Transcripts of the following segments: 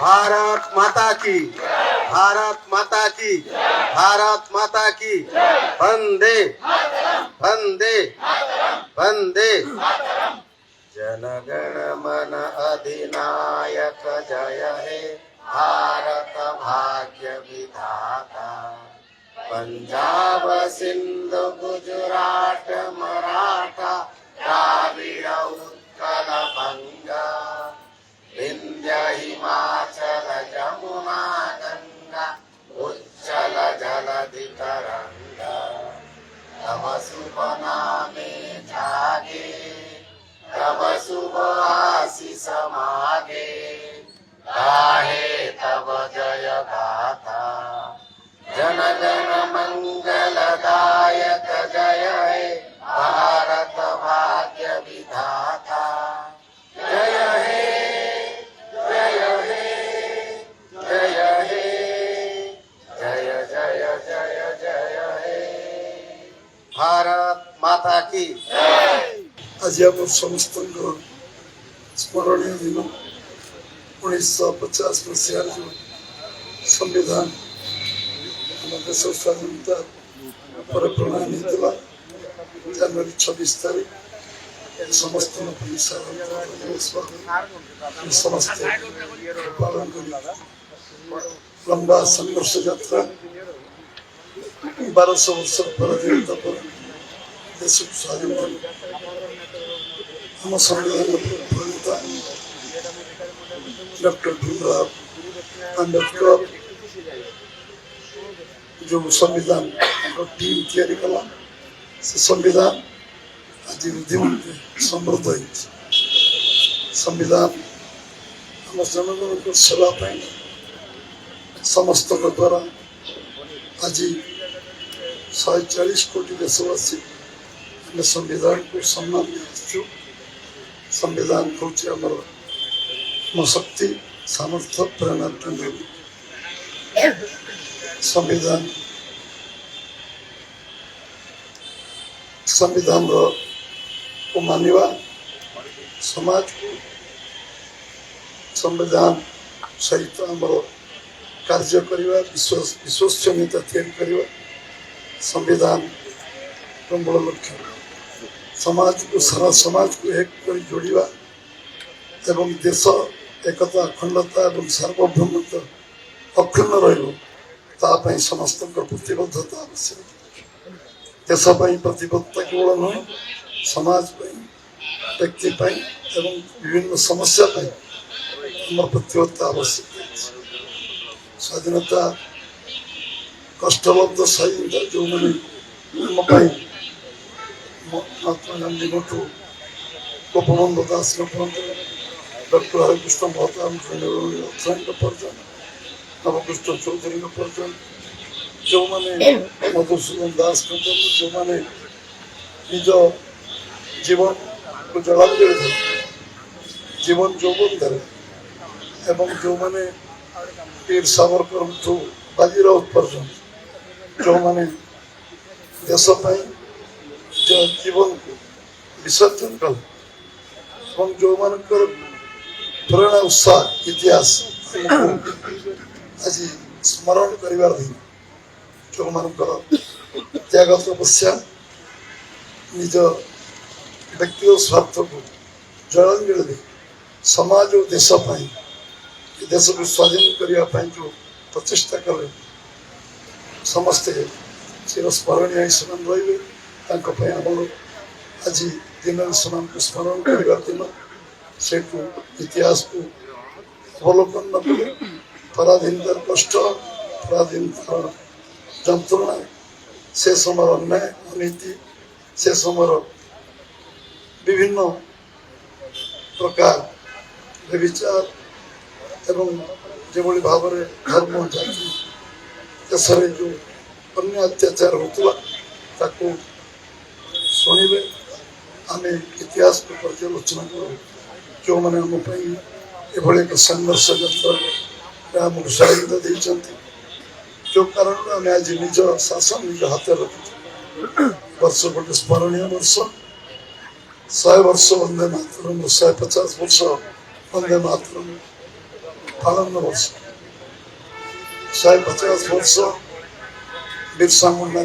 भारत माता की, भारत माता की, भारत माता की, वंदे वंदे वंदे। जनगण मन अधिनायक जय हे भारत भाग्य विधाता। पंजाब सिंध गुजरात मराठा द्राविड़ उत्कल बंगा विंध्य हिमाचल जमुना गंगा उच्चल जलधि तरंगा। तब शुभ नामे जागे, तब शुभ आशीष मागे, गाहे तब जय गाथा। जनगण मंगलदायक जय हे भारत भाग्य विधाता। जय हे जय हे जय हे जय जय जय जय हे। भारत माता की। आज आम समस्त स्मरणीय दिन 1950 मसीहार जो संविधान देश स्वाधीनता पर प्रणाली होता जनवरी 26 तारीख समस्त समस्त पालन कर लंबा संघर्ष यात्रा 1200 वर्ष पराधीनता पर देश स्वाधीन हम संविधान प्रणेता डॉक्टर भीमराव अंबेडकर जो संविधान टीम तैयारी कला से संविधान आज उद्यम समृद्ध हो संविधान हम जनगण को सेवा पाई समस्त द्वारा आज 140 कोटी देशवासी संविधान को सम्मान दिया। संविधान हूँ आम शक्ति सामर्थ्य प्रेरणा केन्द्र। संविधान संविधान को मानिवा समाज को संविधान सहित आमर कार्य करवा विश्वसनीयता तैयारी करवा संविधान मूल लक्ष्य समाज को सारा समाज को एक कर जोड़वा एवं देश एकता अखंडता और सार्वभौमत्व अक्षुण्ण रही समस्त प्रतिबद्धता आवश्यक। देश प्रतिबद्धता केवल नुह समाज व्यक्ति एवं विभिन्न समस्या आम प्रतिबद्धता आवश्यक। स्वाधीनता कष्टलब्ध स्वाधीनता जो मैंने महात्मा गांधी गोपबंधु दास डॉक्टर हरिकृष्ण महताब पर्यटन नवकृष्ण चौधरी पर्यटन जो मैंने मधुसूदन दास जो मैंने निज जीवन को जलांजलि दे जीवन यौवन दे एवं जो मैंने वीर सावरकर बाजीराव पर्यटन जो मैंने देश जो जीवन को विसर्जन कल जो मान प्रेरणा उत्साह इतिहास आज स्मरण कर जो मान त्याग तपस्या निज व्यक्तिगत स्वार्थ को जलांजलि दे समाज और देश देश को स्वाधीन करने जो प्रचेषा कले समस्ते चिरस्मरणीय ସେମାନେ ରହିବେ ତାଙ୍କ ପାଇଁ ଆମର ଆଜି ଦିନରେ ସେମାନଙ୍କୁ ସ୍ମରଣ କରିବା ଦିନ ସେଠୁ ଇତିହାସକୁ ଅବଲୋକନ ନ କଲେ ପରାଧୀନତାର କଷ୍ଟ ପରାଧୀନତାର ଯନ୍ତ୍ରଣା ସେ ସମୟର ଅନ୍ୟାୟ ଅନୀତି ସେ ସମୟର ବିଭିନ୍ନ ପ୍ରକାର ବ୍ୟଭିଚାର ଏବଂ ଯେଭଳି ଭାବରେ ଧର୍ମ ଜାତି ଦେଶରେ ଯେଉଁ अन्य अत्याचार होता ताको शुणे आम इतिहास को पर्यालोचना करूँ जो मैंने आम एक संघर्ष यात्रा आमको स्वाधीनता देते जो कारण आम आज निज शासन निज हाथ रखी वर्ष गोटे स्मरणीय वर्ष 100 वर्ष वंदे मातरम 150 वर्ष वंदे मातरम 52 वर्ष 150 वर्ष बिरसा मुंडा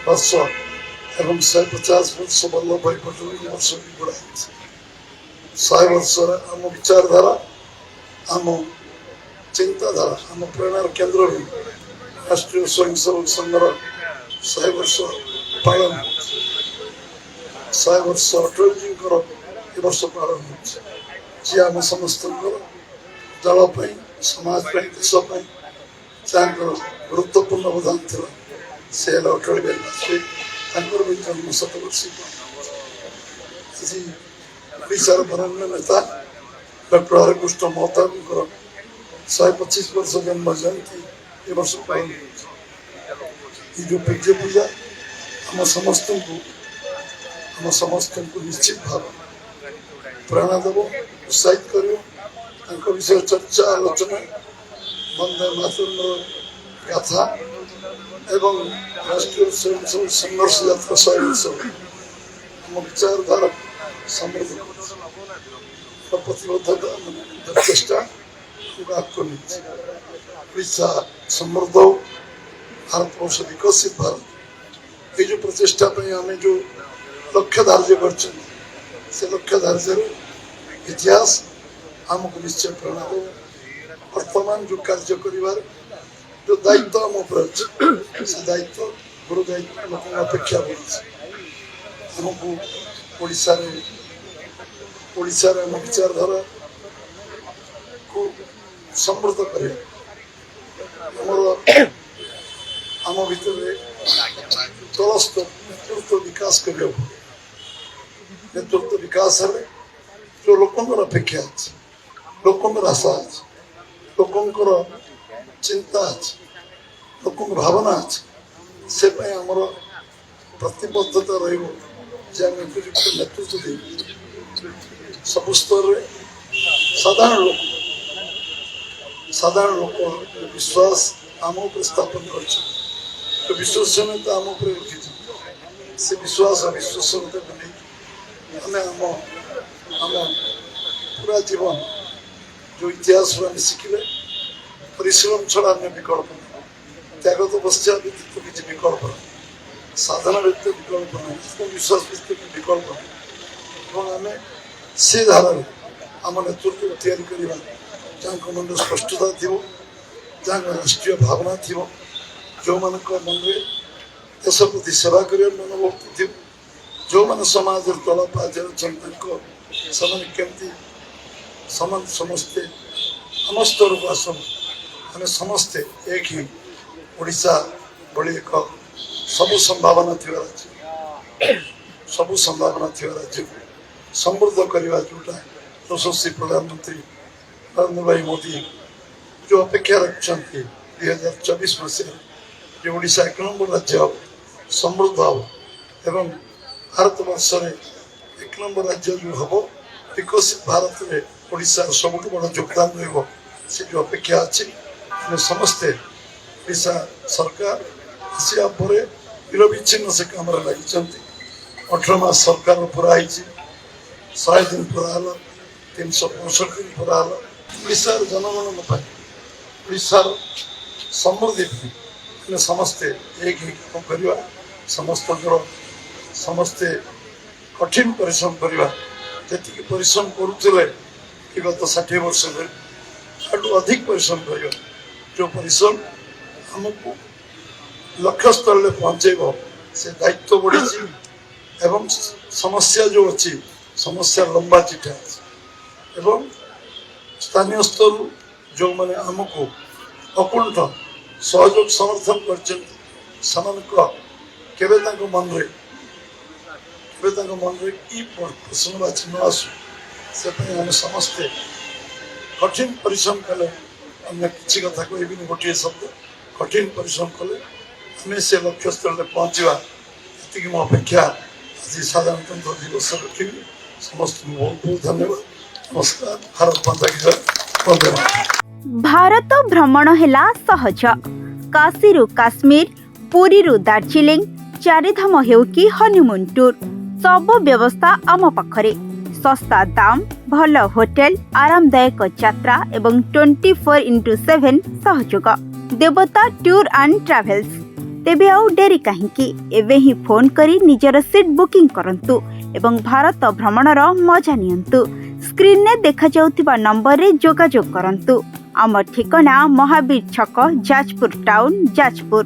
वर्ष एवं 150 वर्ष वल्लभ भाई पटेल वर्ष भी बढ़ा 100 वर्ष आम विचारधारा आम चिंताधारा आम प्रेरणार केन्द्र राष्ट्रीय स्वयंसेवक संघर 100 वर्ष पालन 100 वर्ष अटल जी वर्ष पालन जी आम समस्त दल समाज देश गुरुत्वपूर्ण अवदान था से अटल बिहारी वाजपेयी भी जन्म शतवर्षी आज ओडार बरण्य नेता डॉक्टर हरिकृष्ण महताब 125 वर्ष जन्म जयंती ए वर्ष पालन जो पूज्य पूजा आम समस्त को निश्चित भाव प्रेरणा देव उत्साहित कर विषय चर्चा आलोचना वंदे मातरम गाथा एवं राष्ट्रीय स्वयंसेवक संघर्ष यात्रा 100 वर्ष आम विचारधारा समृद्ध प्रतिबद्धता चेष्टा ओडिशा समृद्ध भारतवर्ष विकसित भारत ये जो प्रचेषा आम जो लक्ष्य धार्य कर लक्ष्य धार्य इतिहास आमको निश्चय प्रेरणा दे वर्तमान जो कार्य कर जो दायित्व आम से दायित्व गुरु दायित्व लोक अपेक्षा आमको ओडिशा आम विचारधारा को समृद्ध करे आम भीतर तलस्थ नेतृत्व विकास कर नेतृत्व विकास जो लोकंर अपेक्षा अच्छे लोकंर आशा अच्छे लोकंर चिंता अच्छे लोक भावना अच्छे से आमर प्रतिबद्धता रुक्त नेतृत्व दे सब स्तर साधारण लोक विश्वास आम स्थापन कर विश्वसनीयता आम रखी से विश्वास विश्वसनीयता पूरा जीवन जो इतिहास शिखिले परिश्रम छड़ा अन्य विकल्प त्याग तो पश्चात व्यक्तित्व किसी विकल्प साधना व्यक्ति विकल्प नहीं आत्मविश्वास व्यक्ति विकल्प आम से धारा आम नेतृत्व तैयारी करवा जहाँ मन स्पष्टता थी जहाँ राष्ट्रीय भावना थी जो मन मन देश प्रति सेवा कर मनोभक्ति थी जो मैंने समाज तल पाजे केमती समस्ते आम स्तर को आसन आम समस्ते एक ही ओडिशा बड़ी एक सबु संभावना थी राज्य सबु संभावना थी राज्य को समृद्ध करवा जोटा यशस्वी प्रधानमंत्री नरेंद्र भाई मोदी जो अपेक्षा रखते 2024 मसीह जो ओडिशा 1 नंबर राज्य हम समृद्ध हम एवं भारत वर्ष 1 नंबर राज्य जो हम विकसित भारत में ओडिशा सबुठ बड़ योगदान से जो अपेक्षा अच्छी समस्ते ओडिशा सरकार आसा पर निरविच्छिन्न से काम लगी 18 मास सरकार पूरा 100 दिन पूरा 365 दिन पूरा ओडिशार जनगणन ओडिशार समृद्धि समस्ते एक करवा समस्ते कठिन परिश्रम करवा जी परिश्रम करुले गत 60 वर्ष अधिक परिश्रम करवा जो परिश्रम आमको लक्ष्य स्थल पहुँचे से दायित्व बढ़ी एवं समस्या जो अच्छी समस्या लंबा चिठा एवं स्थानीय स्तर जो मैंने आमको अकुंठ सहयोग समर्थन कर मन कि प्रश्नवाची न आसू से आम समस्ते कठिन परिश्रम कले अन्य किसी कथा कह गोटे शब्द कठिन परिश्रम कले आम से लक्ष्य स्थल पहुँचा ये मो अपेक्षा आज साधारणतंत्र दिवस रखी समस्त बहुत बहुत धन्यवाद नमस्कार भारत माता की जय वंदे मातरम। भारत भ्रमण हेला सहज काशीरू काश्मीर पुरीरू दार्जिलिंग चारिधाम हेउ कि हनीमून टूर सब व्यवस्था आम पाखरे ଶସ୍ତା ଦାମ, ଭଲ ହୋଟେଲ, ଆରାମଦାୟକ ଯାତ୍ରା ଏବଂ 24x7 ସହଯୋଗ। ଦେବତା ଟୁର୍ ଆଣ୍ଡ ଟ୍ରାଭେଲ୍ସ। ତେବେ ଆଉ ଡେରି କାହିଁକି? ଏବେ ହିଁ ଫୋନ୍ କରି ନିଜର ସିଟ୍ ବୁକିଂ କରନ୍ତୁ ଏବଂ ଭାରତ ଭ୍ରମଣର ମଜା ନିଅନ୍ତୁ। ସ୍କ୍ରିନରେ ଦେଖାଯାଉଥିବା ନମ୍ବରରେ ଯୋଗାଯୋଗ କରନ୍ତୁ। ଆମ ଠିକଣା ମହାବୀର ଛକ, ଯାଜପୁର ଟାଉନ, ଯାଜପୁର।